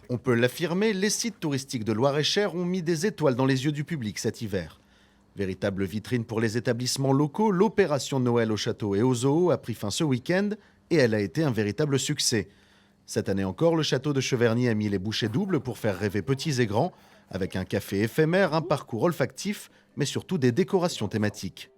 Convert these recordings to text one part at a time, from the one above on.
On peut l'affirmer, les sites touristiques de Loir-et-Cher ont mis des étoiles dans les yeux du public cet hiver. Véritable vitrine pour les établissements locaux, l'opération Noël au château et au zoo a pris fin ce week-end et elle a été un véritable succès. Cette année encore, le château de Cheverny a mis les bouchées doubles pour faire rêver petits et grands, avec un café éphémère, un parcours olfactif, mais surtout des décorations thématiques.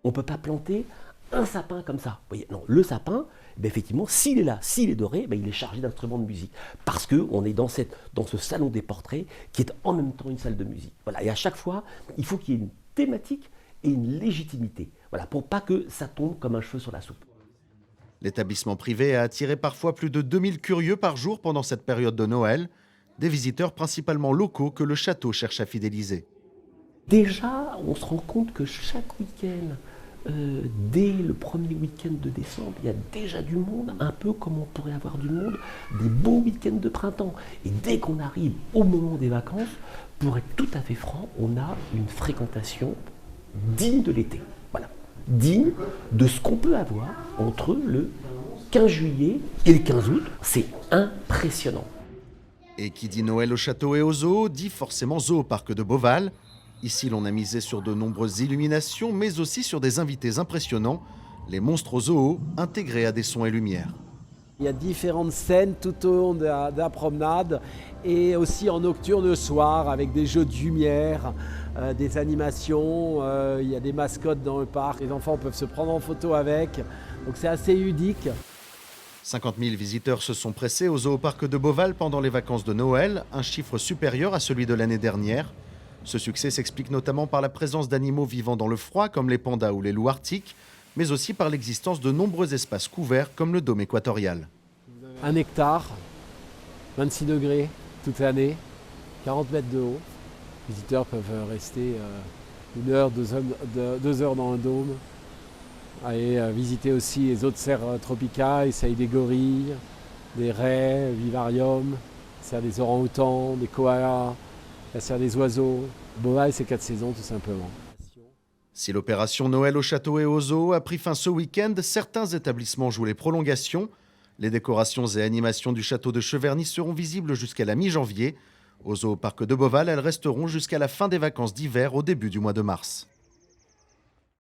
On ne peut pas planter un sapin comme ça. Vous voyez, non, le sapin, effectivement, s'il est là, s'il est doré, il est chargé d'instruments de musique. Parce qu'on est dans ce salon des portraits qui est en même temps une salle de musique. Voilà. Et à chaque fois, il faut qu'il y ait une thématique et une légitimité. Voilà, pour pas que ça tombe comme un cheveu sur la soupe. L'établissement privé a attiré parfois plus de 2000 curieux par jour pendant cette période de Noël, des visiteurs principalement locaux que le château cherche à fidéliser. Déjà, on se rend compte que chaque week-end, dès le premier week-end de décembre, il y a déjà du monde, un peu comme on pourrait avoir du monde des beaux week-ends de printemps. Et dès qu'on arrive au moment des vacances, pour être tout à fait franc, on a une fréquentation digne de l'été. Voilà, digne de ce qu'on peut avoir entre le 15 juillet et le 15 août. C'est impressionnant. Et qui dit Noël au château et au zoo, dit forcément zoo au parc de Beauval. Ici, l'on a misé sur de nombreuses illuminations, mais aussi sur des invités impressionnants, les monstres au zoo, intégrés à des sons et lumières. Il y a différentes scènes tout au long de la promenade et aussi en nocturne le soir avec des jeux de lumière, des animations, il y a des mascottes dans le parc. Les enfants peuvent se prendre en photo avec, donc c'est assez ludique. 50 000 visiteurs se sont pressés au zoo parc de Beauval pendant les vacances de Noël, un chiffre supérieur à celui de l'année dernière. Ce succès s'explique notamment par la présence d'animaux vivant dans le froid comme les pandas ou les loups arctiques, mais aussi par l'existence de nombreux espaces couverts comme le dôme équatorial. 1 hectare, 26 degrés toute l'année, 40 mètres de haut. Les visiteurs peuvent rester 1 heure, 2 heures dans un dôme. Aller visiter aussi les autres serres tropicales, essayer des gorilles, des raies, vivarium, serre des orang-outans, des koalas, la serre des oiseaux. Beauval, c'est 4 saisons tout simplement. Si l'opération Noël au château et au zoo a pris fin ce week-end, certains établissements jouent les prolongations. Les décorations et animations du château de Cheverny seront visibles jusqu'à la mi-janvier. Au zoo parc de Beauval, elles resteront jusqu'à la fin des vacances d'hiver au début du mois de mars.